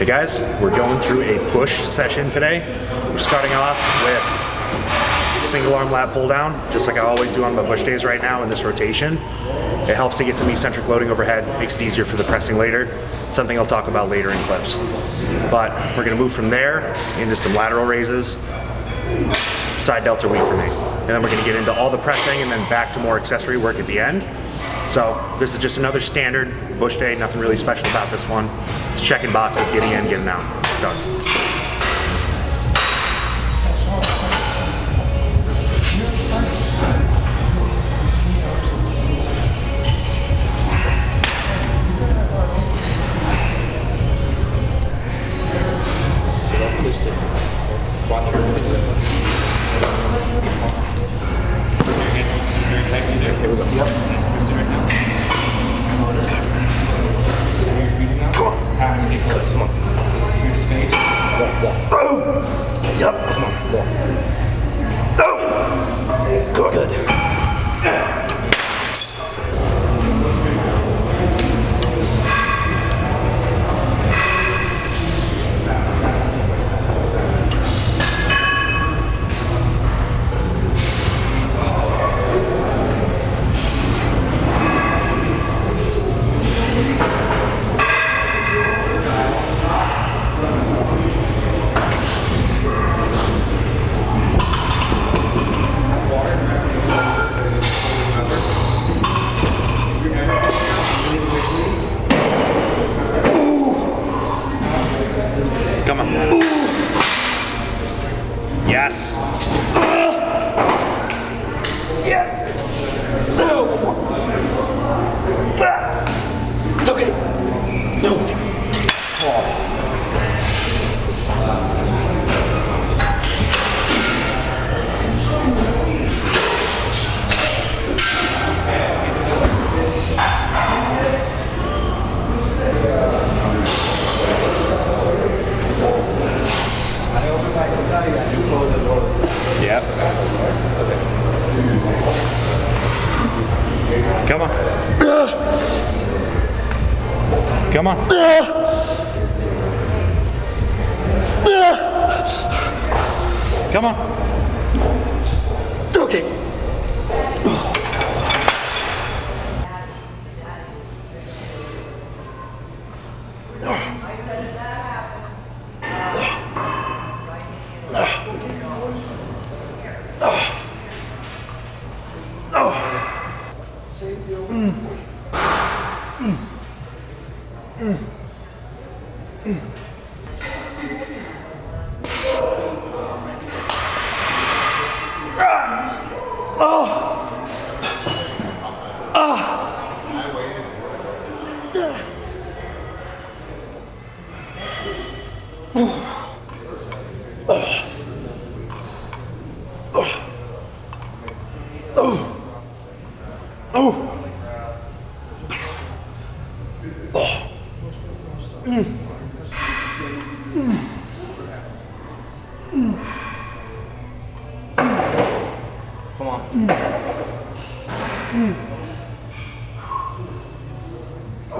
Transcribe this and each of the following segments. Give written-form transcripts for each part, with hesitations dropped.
guys, we're going through a push session today. We're starting off with single arm lat pull down, just like I always do on my push days right now in this rotation. It helps to get some eccentric loading overhead, makes it easier for the pressing later. It's something I'll talk about later in clips. But we're gonna move from there into some lateral raises. Side delts are weak for me. And then we're gonna get into all the pressing and then back to more accessory work at the end. So this is just another standard push day, nothing really special about this one. It's checking boxes, getting in, getting out. Done. Come on. Yes. Yeah. One more. It's okay. No. Yep. Come on. Come on. Come on. Okay. Come on.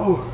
Oh.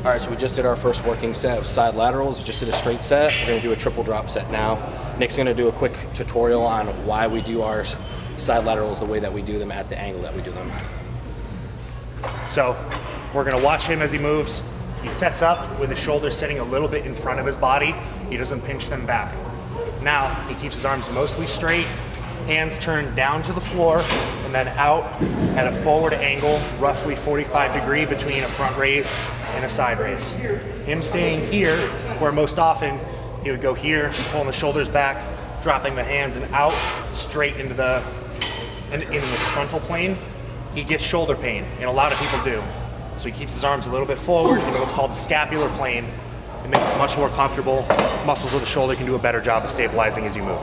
All right, so we just did our first working set of side laterals. We just did a straight set. We're gonna do a triple drop set now. Nick's gonna do a quick tutorial on why we do our side laterals the way that we do them at the angle that we do them. So we're gonna watch him as he moves. He sets up with his shoulders sitting a little bit in front of his body. He doesn't pinch them back. Now he keeps his arms mostly straight, hands turned down to the floor, and then out at a forward angle, roughly 45 degree between a front raise and a side raise. Him staying here, where most often he would go here, pulling the shoulders back, dropping the hands and out straight into the frontal plane. He gets shoulder pain, and a lot of people do. So he keeps his arms a little bit forward into what's called the scapular plane. It makes it much more comfortable. Muscles of the shoulder can do a better job of stabilizing as you move.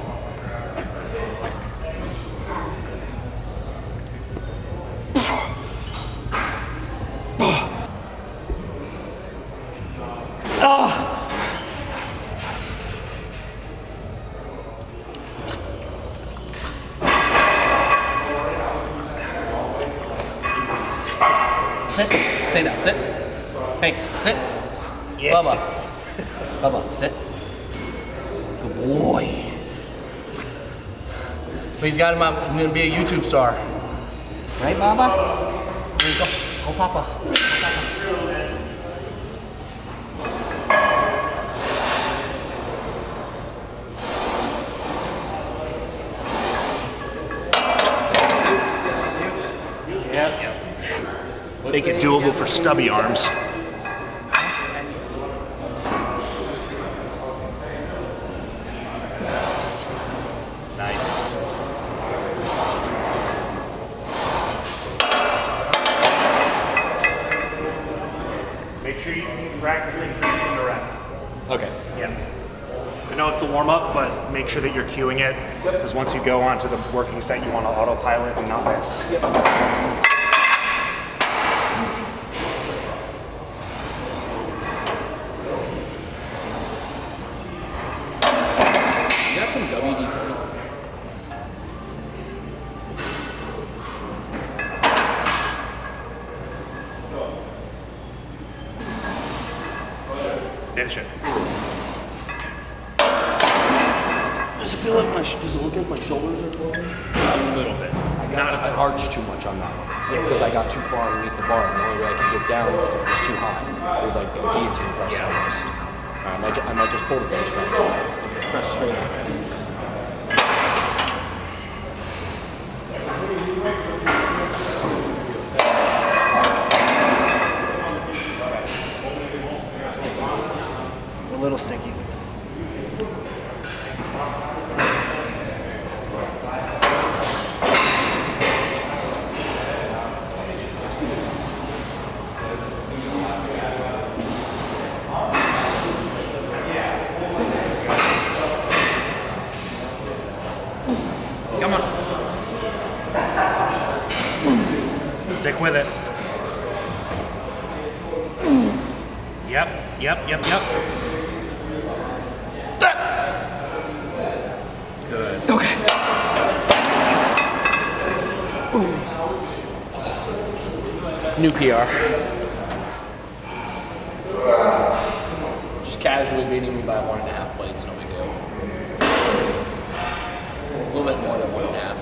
sit. Stay down, sit. Hank, sit. Yeah. Bubba, sit. Good boy. But he's got him up. I'm gonna be a YouTube star. Right, Baba? There you go. Go, Papa. Go, Papa. Make it doable for stubby arms. Nice. Make sure you keep practicing finishing the rep. Okay. Yeah. I know it's the warm-up, but make sure that you're cueing it, because once you go onto the working set, you want to autopilot and not miss. Yep. Finish it. Does it feel like does it look like my shoulders are flowing? A little bit. I arched too much on that one. Yeah, because I got too far underneath the bar. The only way I could get down was it was too high. It was like a guillotine press almost. I might just pull the bench back. So I'm gonna press straight. A little sticky. Come on. Stick with it. Yep. Good. Okay. Ooh. New PR. Just casually beating me by 1.5 plates, no big deal. A little bit more than 1.5.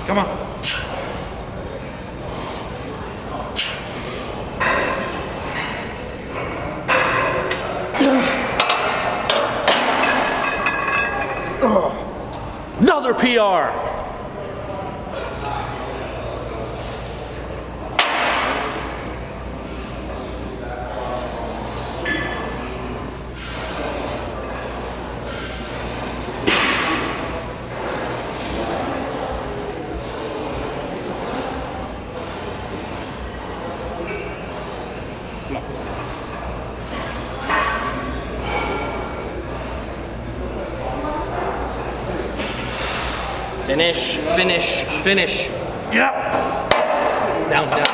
Come on. Another PR. Finish, finish, finish. Yep. Down, down.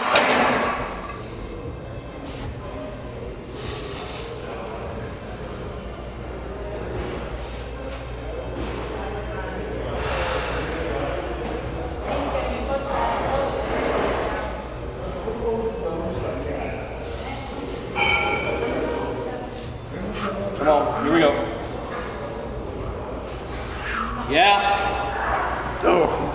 we go. Yeah. Oh.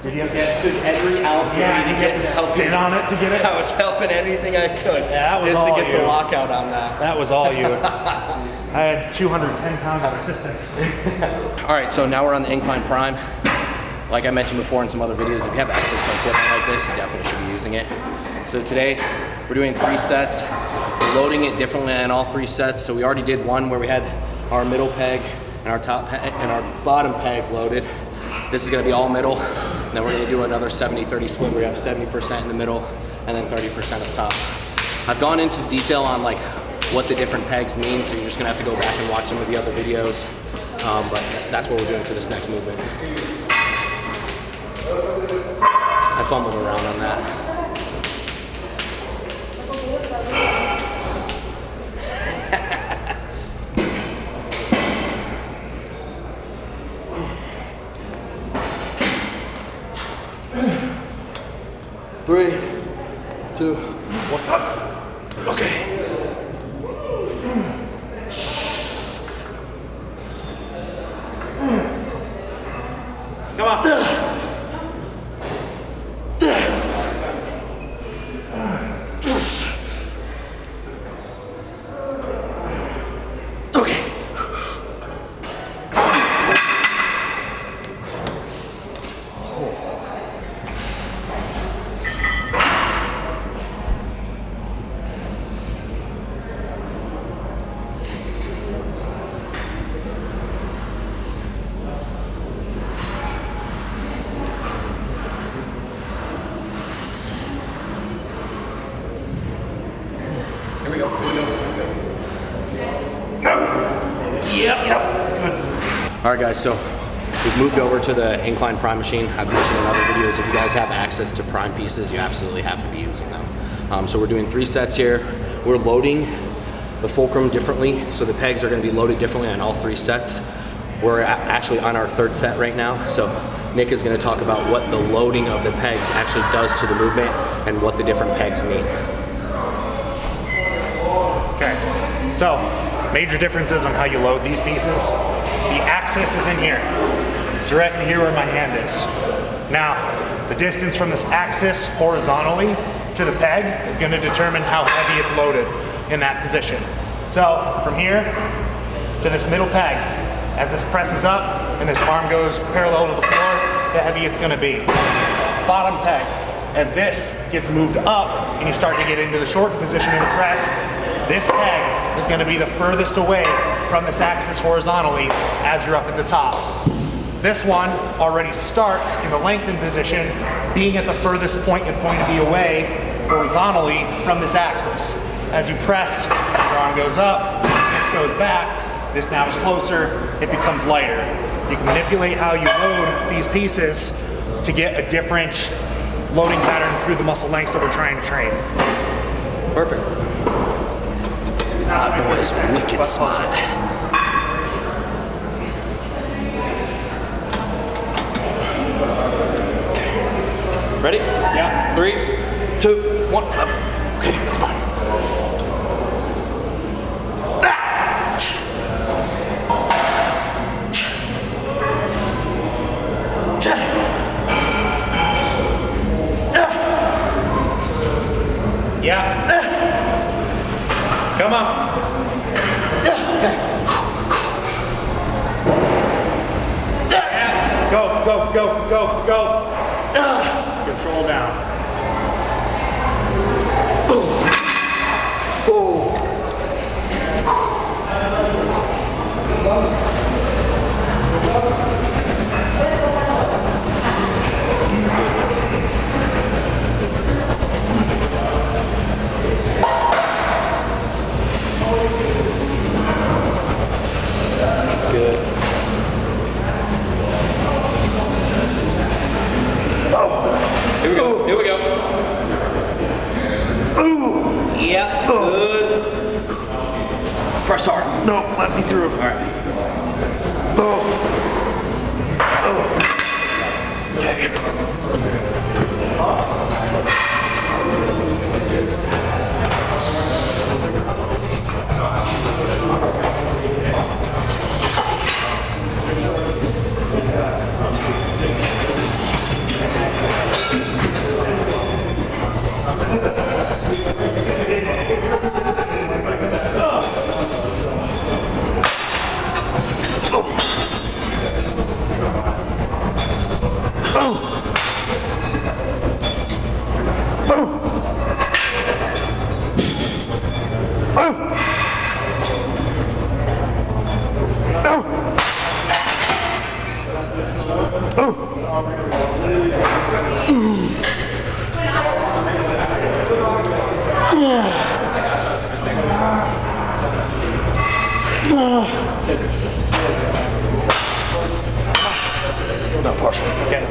Did you have every ounce Yeah, you you get to help sit on it to get it? I was helping anything I could. Yeah, that was just all to get you. the lockout on that. That was all you. I had 210 pounds of assistance. All right, so now we're on the Incline Prime. Like I mentioned before in some other videos, if you have access to equipment like this, you definitely should be using it. So today, we're doing 3 sets. We're loading it differently on all 3 sets. So we already did one where we had our middle peg and our top peg and our bottom peg loaded. This is gonna be all middle. And then we're gonna do another 70-30 split where we have 70% in the middle and then 30% up top. I've gone into detail on like what the different pegs mean, so you're just gonna have to go back and watch some of the other videos. But that's what we're doing for this next movement. I fumbled around on that. 3, 2, 1, up. Okay. Come on. Okay. Here we go. Yep. Good. All right, guys, so we've moved over to the Incline Prime machine. I've mentioned in other videos, if you guys have access to prime pieces, you absolutely have to be using them. So we're doing 3 sets here. We're loading the fulcrum differently, so the pegs are gonna be loaded differently on all 3 sets. We're actually on our 3rd set right now, so Nick is gonna talk about what the loading of the pegs actually does to the movement and what the different pegs mean. Okay. So, major differences on how you load these pieces. The axis is in here. It's directly here where my hand is. Now, the distance from this axis horizontally to the peg is going to determine how heavy it's loaded in that position. So, from here to this middle peg, as this presses up and this arm goes parallel to the floor, the heavy it's going to be. Bottom peg, as this gets moved up and you start to get into the shortened position in the press, this peg is going to be the furthest away from this axis horizontally as you're up at the top. This one already starts in the lengthened position, being at the furthest point it's going to be away horizontally from this axis. As you press, your arm goes up, this goes back, this now is closer, it becomes lighter. You can manipulate how you load these pieces to get a different loading pattern through the muscle lengths that we're trying to train. Perfect. That boy's wicked smart. Ready? Yeah. 3, 2, 1, up. Okay, that's fine. Yeah. Come on. Yeah. Go, go, go, go, go. Control down. Good. Oh, here we go. Here we go. Ooh. Yep. Good. Press hard. No, let me through. All right. Not partial. Okay.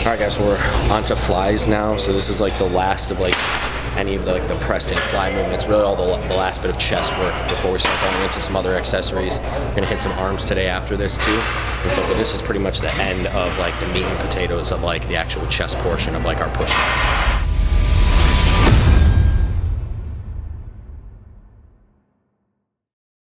All right, guys, so we're onto flies now. So this is like the last of like any of the pressing fly movements. Really, all the last bit of chest work before we start going into some other accessories. We're gonna hit some arms today after this too. And so this is pretty much the end of like the meat and potatoes of like the actual chest portion of like our push.